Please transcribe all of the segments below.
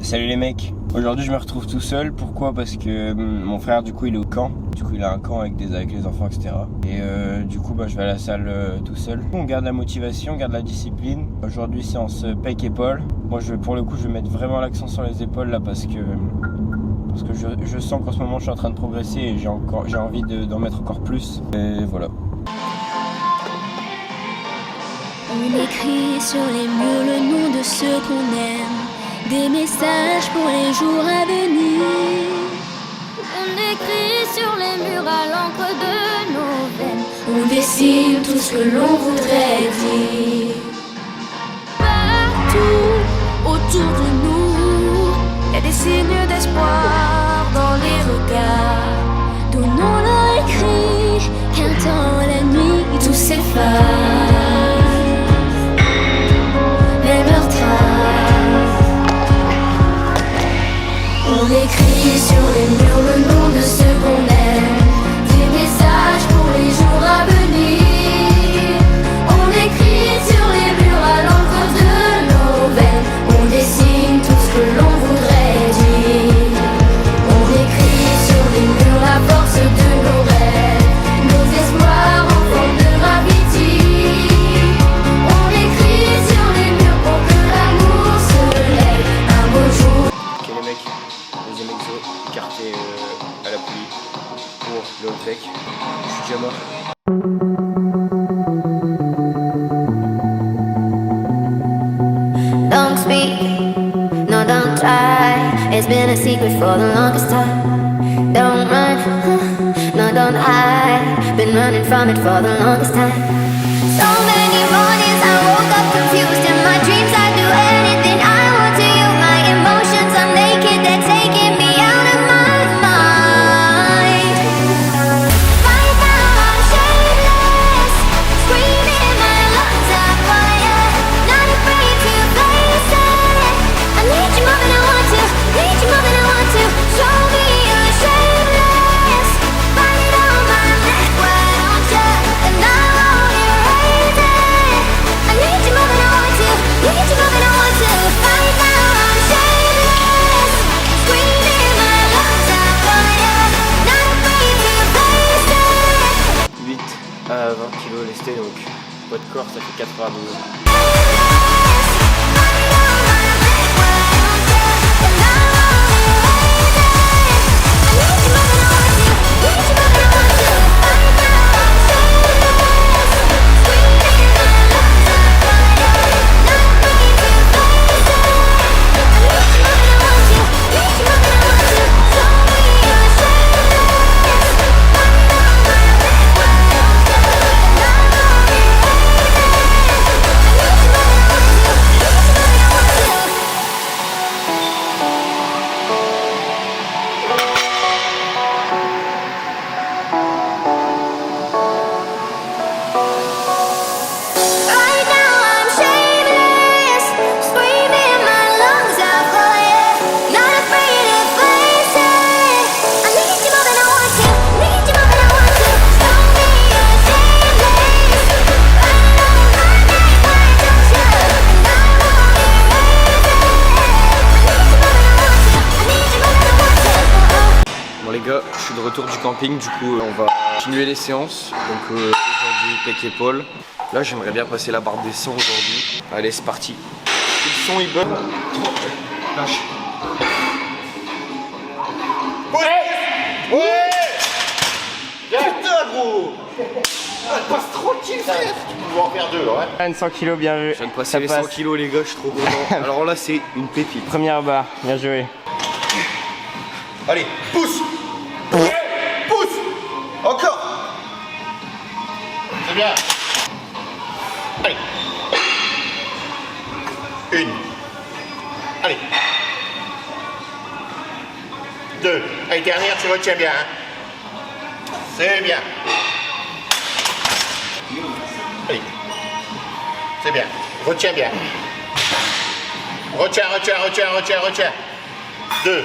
Salut les mecs, aujourd'hui je me retrouve tout seul. Pourquoi? Parce que mon frère du coup il est au camp. Du coup il a un camp avec les enfants etc. Et du coup je vais à la salle tout seul. On garde la motivation, on garde la discipline. Aujourd'hui séance pec épaule. Moi pour le coup je vais mettre vraiment l'accent sur les épaules là parce que je sens qu'en ce moment je suis en train de progresser et j'ai envie d'en mettre encore plus. Et voilà. On écrit sur les murs le nom de ceux qu'on aime, des messages pour les jours à venir. On écrit sur les murs à l'encre de nos veines, on dessine tout ce que l'on voudrait dire. Partout autour de nous, y a des signes d'espoir dans les regards. Donnons-leur écrit qu'un temps la nuit tout s'efface. On écrit sur les murs le nom de ceux qu'on aime, des messages pour les jours à venir. On écrit sur les murs à l'encre de nos veines, on dessine tout ce que l'on voudrait dire. On écrit sur les murs la force de nos rêves, nos espoirs en forme de graffiti. On écrit sur les murs pour que l'amour se lève un beau jour. Ok les mecs, deuxième exo, écarté à la poulie pour le hot deck. Je suis déjà mort. Don't speak, no don't try. It's been a secret for the longest time. Don't run, no don't hide. Been running from it for the longest time. So many mornings I woke up confused. In my dreams I do anything I want to you. My emotions are naked, they're taking me out of my mind. Right now I'm shameless, screaming my lungs are fire. Not afraid to face it. I need you more than I want to, need you more than I want to. Show me you're shameless. Find it on my neck, why don't you? And I won't erase it. I need you more than I want to, need you more than I want to. Right now I'm shameless, screaming my lungs are fire. Not afraid to face it. 8 à 20 kg lesté, donc poids de corps ça fait 92. Bon les gars, je suis de retour du camping, du coup on va continuer les séances. Donc aujourd'hui pec épaule. Là j'aimerais bien passer la barre des 100 aujourd'hui. Allez c'est parti. Le son il bug. Lâche. Ouais! Putain gros! Passe tranquille frère! Tu peux en faire deux, ouais? 100 kg, bien vu. Je viens de passer les 100 kg les gars, je suis trop content. Alors là c'est une pépite. Première barre, bien joué. Allez, pousse! Ouais! Pousse! Encore! C'est bien! Allez! Une! Allez! Deux! Allez, dernière, tu retiens bien, hein? C'est bien! Allez! C'est bien! Retiens bien! Retiens, retiens, retiens, retiens, retiens! Deux!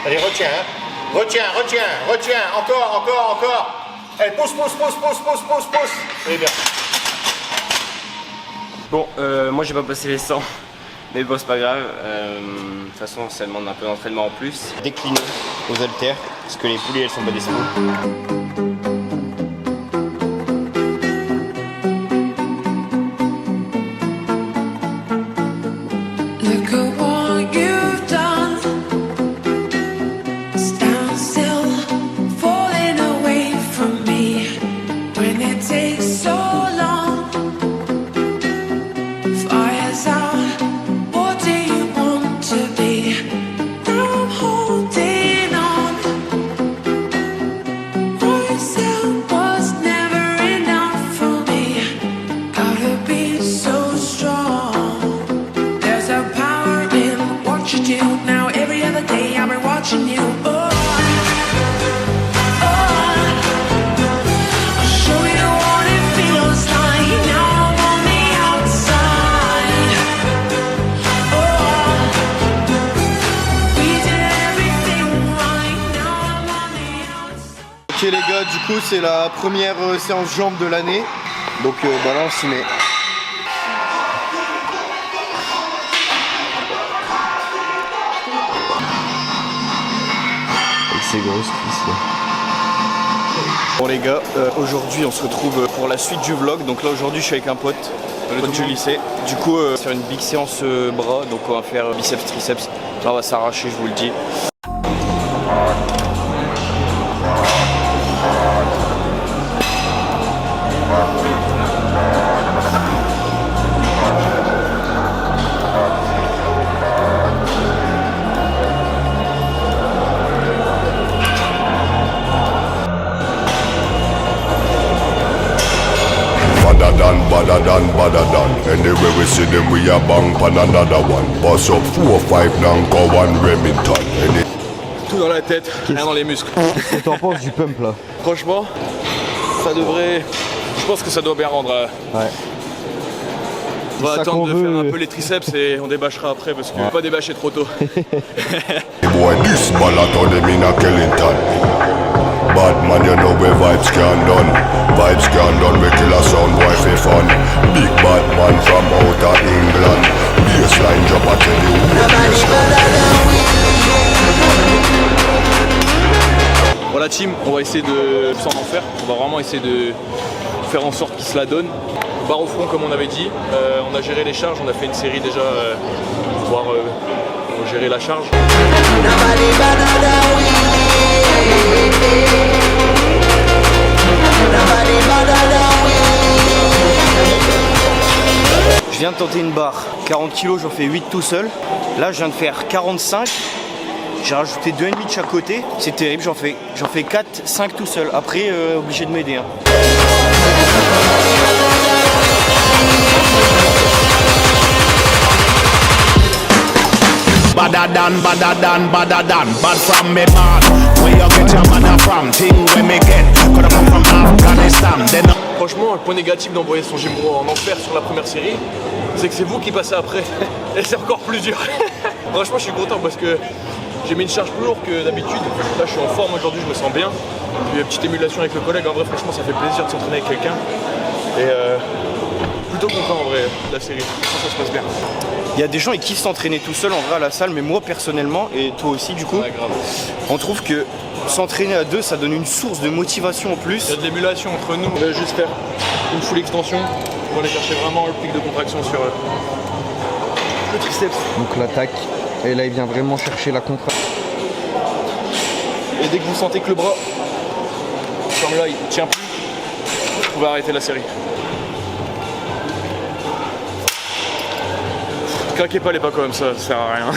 Allez, retiens, hein. Retiens, retiens, retiens, encore, encore, encore. Allez, pousse, pousse, pousse, pousse, pousse, pousse, pousse. C'est bien. Bon, moi j'ai pas passé les 100. Mais bon, c'est pas grave. De toute façon, ça demande un peu d'entraînement en plus. Décliner aux haltères, parce que les poulies, elles sont pas dispo. Ok les gars, du coup c'est la première séance jambes de l'année. Donc bah là on s'y met. Avec ces grosses cuisses là. Bon les gars, aujourd'hui on se retrouve pour la suite du vlog. Donc là aujourd'hui je suis avec un pote du lycée. Du coup on va faire une big séance bras. Donc on va faire biceps, triceps. Là on va s'arracher, je vous le dis. Badder than. Anyway we see them we a bang pan another one. Boss up 4 5 Nanko one Remington. Tout dans la tête, rien dans les muscles. Qu'est-ce que t'en penses du pump là? Franchement, ça devrait... Je pense que ça doit bien rendre. Ouais. On va attendre de faire un peu les triceps et on débâchera après parce que on va pas débâcher trop tôt. Boy this ballot on them in a Kellington. Bad man, you know where vibes can done. Vibes can done, we kill a sound boy for fun. Big bad man from out of England. Baseline drop, I tell you. Bon la team, on va essayer de s'en en faire. On va vraiment essayer de faire en sorte qu'il se la donne. Barre au front comme on avait dit. On a géré les charges, on a fait une série déjà pour pouvoir gérer la charge. Je viens de tenter une barre, 40 kg, j'en fais 8 tout seul. Là je viens de faire 45. J'ai rajouté 2,5 de chaque côté. C'est terrible, j'en fais 4, 5 tout seul. Après obligé de m'aider. Hein. Bad from me man. Where you get your mother from? Thing where me get. Coulda come from Afghanistan. Then. Franchement, le point négatif d'envoyer son gym bro en enfer sur la première série, c'est que c'est vous qui passez après. Et c'est encore plus dur. Franchement, je suis content parce que j'ai mis une charge plus lourde que d'habitude. Là, je suis en forme aujourd'hui, je me sens bien. Puis une petite émulation avec le collègue. En vrai, franchement, ça fait plaisir de s'entraîner avec quelqu'un. Et plutôt content en vrai de la série. Ça se passe bien. Il y a des gens qui kiffent s'entraîner tout seul en vrai à la salle, mais moi personnellement, et toi aussi du coup, Ouais, grave. on trouve que s'entraîner à deux, ça donne une source de motivation en plus. Il y a de l'émulation entre nous. On va juste faire une full extension. On va aller chercher vraiment le pic de contraction sur le triceps. Donc l'attaque, et là il vient vraiment chercher la contraction. Et dès que vous sentez que le bras, comme là, il tient plus, vous pouvez arrêter la série. Craquez pas les pas comme ça sert à rien.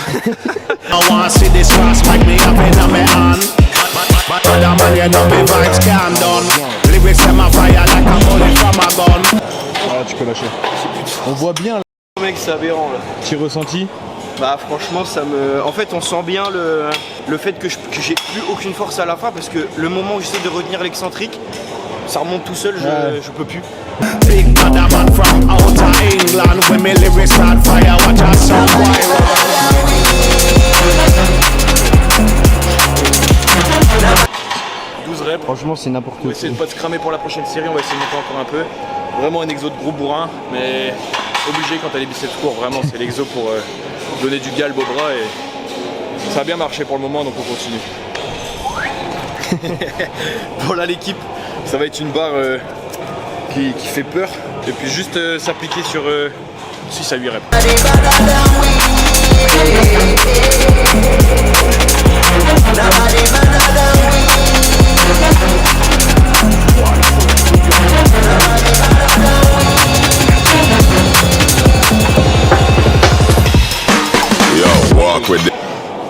Voilà, tu peux lâcher. On voit bien là. Mec, c'est aberrant là. Petit ressenti. Bah franchement ça me... En fait on sent bien le fait que j'ai plus aucune force à la fin parce que le moment où j'essaie de retenir l'excentrique, ça remonte tout seul, je peux plus. Big man from out of England. When me lyrics start fire, watch out some viral. 12 reps. Franchement c'est n'importe On quoi. va essayer de pas se cramer pour la prochaine série, on va essayer de monter encore un peu. Vraiment un exo de gros bourrin, mais obligé quand t'as les biceps courts, vraiment c'est l'exo pour donner du galbe au bras et ça a bien marché pour le moment donc on continue. Bon là l'équipe, ça va être une barre qui fait peur et puis juste s'appliquer sur 6 à 8 reps.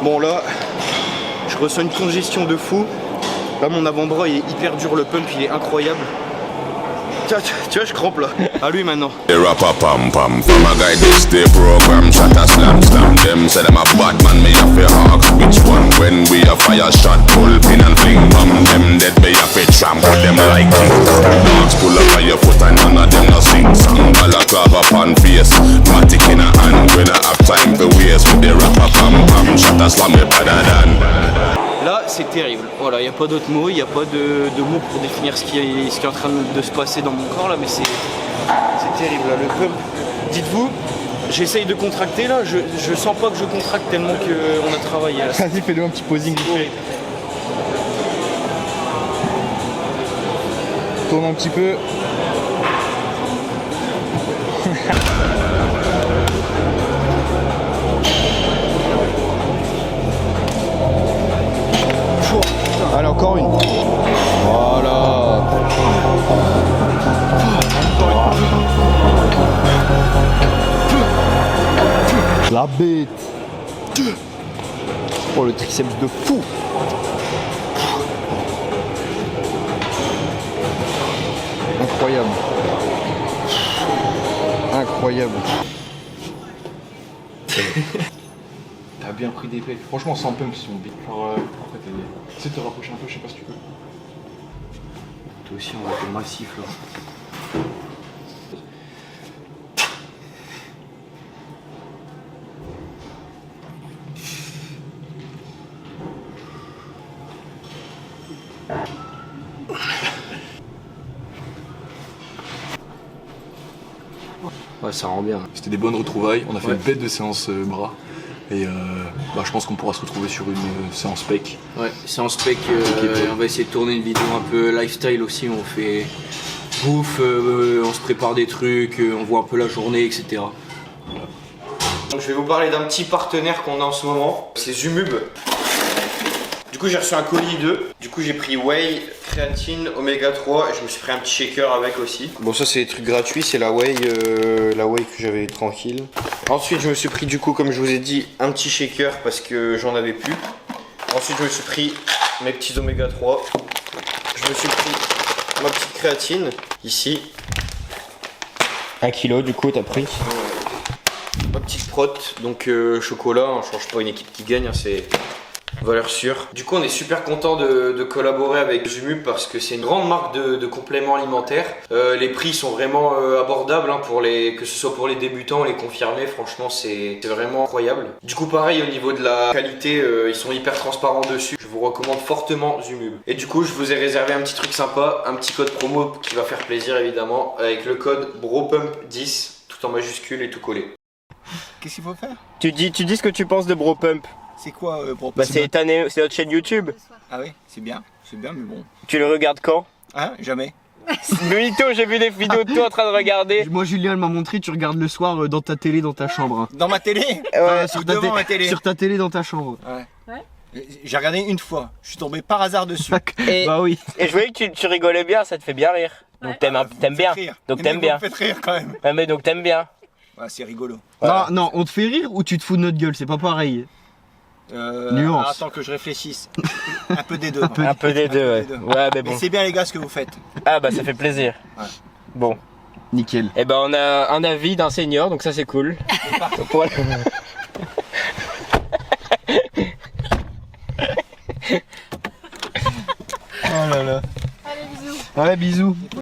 Bon là, je ressens une congestion de fou. Là mon avant-bras il est hyper dur, le pump il est incroyable. Tu vois je crampe là. À lui maintenant. The rapper pam pam from a guy this day program shot a slam slam them say them a bad man me have to ask which one when we a fire shot pull pin and fling bomb them dead me have to trample them like king dogs pull up on your foot and none of them no sing song balaclava pan face matic in a hand when I have time for waste with the rapper pam pam shot a slam me better than. Là c'est terrible, voilà, il n'y a pas d'autres mots, il n'y a pas de mots pour définir ce qui est en train de se passer dans mon corps là, mais c'est terrible là, le pump. Dites-vous, j'essaye de contracter là, je sens pas que je contracte tellement qu'on a travaillé là. Vas-y, fais-le un petit posing. Tourne un petit peu. Allez, encore une. Voilà. La bête. Oh, le triceps de fou. Incroyable. Incroyable. T'as bien pris des pecs. Franchement, sans pump, ils sont bien. Genre, après, t'essaies de te rapprocher un peu, je sais pas si tu peux. Toi aussi, on va faire massif là. Ouais, ça rend bien. C'était des bonnes retrouvailles, on a fait une bête de séance bras. Et je pense qu'on pourra se retrouver sur une séance pec. Ouais, séance pec, on va essayer de tourner une vidéo un peu lifestyle aussi, on fait bouffe, on se prépare des trucs, on voit un peu la journée, etc. Voilà. Donc je vais vous parler d'un petit partenaire qu'on a en ce moment, c'est Zumub. Du coup j'ai reçu un colis 2, du coup j'ai pris whey, créatine, oméga 3 et je me suis pris un petit shaker avec aussi. Bon ça c'est des trucs gratuits, c'est la whey que j'avais tranquille. Ensuite je me suis pris du coup comme je vous ai dit un petit shaker parce que j'en avais plus. Ensuite je me suis pris mes petits oméga 3. Je me suis pris ma petite créatine ici. 1 kilo du coup t'as pris. Ma petite prot, donc chocolat, on change pas une équipe qui gagne, hein, c'est valeur sûre. Du coup on est super content de collaborer avec Zumub parce que c'est une grande marque de compléments alimentaires. Les prix sont vraiment abordables hein, que ce soit pour les débutants ou les confirmés, franchement c'est vraiment incroyable. Du coup pareil au niveau de la qualité, ils sont hyper transparents dessus. Je vous recommande fortement Zumub. Et du coup je vous ai réservé un petit truc sympa, un petit code promo qui va faire plaisir évidemment, avec le code BROPUMP10, tout en majuscule et tout collé. Qu'est-ce qu'il faut faire? Tu dis ce que tu penses de BroPump. C'est quoi pour Bah c'est notre chaîne YouTube. Ah oui, c'est bien, mais bon. Tu le regardes quand? Hein? Jamais. Mytho, j'ai vu des vidéos de toi en train de regarder. Moi, Julien, elle m'a montré, tu regardes le soir dans ta télé, dans ta chambre. Hein. Dans ma télé? Ouais, sur devant ma télé. Sur ta télé, dans ta chambre. Ouais. J'ai regardé une fois, je suis tombé par hasard dessus. Et, bah oui. Et je voyais que tu rigolais bien, ça te fait bien rire. Donc t'aimes bien. Donc t'aimes bien. Vous me faites rire quand même. Ouais, mais donc t'aimes bien. Ouais, c'est rigolo. Voilà. Non, on te fait rire ou tu te fous de notre gueule, c'est pas pareil. Nuance. Attends que je réfléchisse. Un peu des deux. Un peu des deux, ouais. Ouais, mais bon. Mais c'est bien les gars ce que vous faites. Ah bah ça fait plaisir. Ouais. Bon. Nickel. Et ben on a un avis d'un senior, donc ça c'est cool. Voilà. Oh là là. Allez, bisous. Ouais, bisous.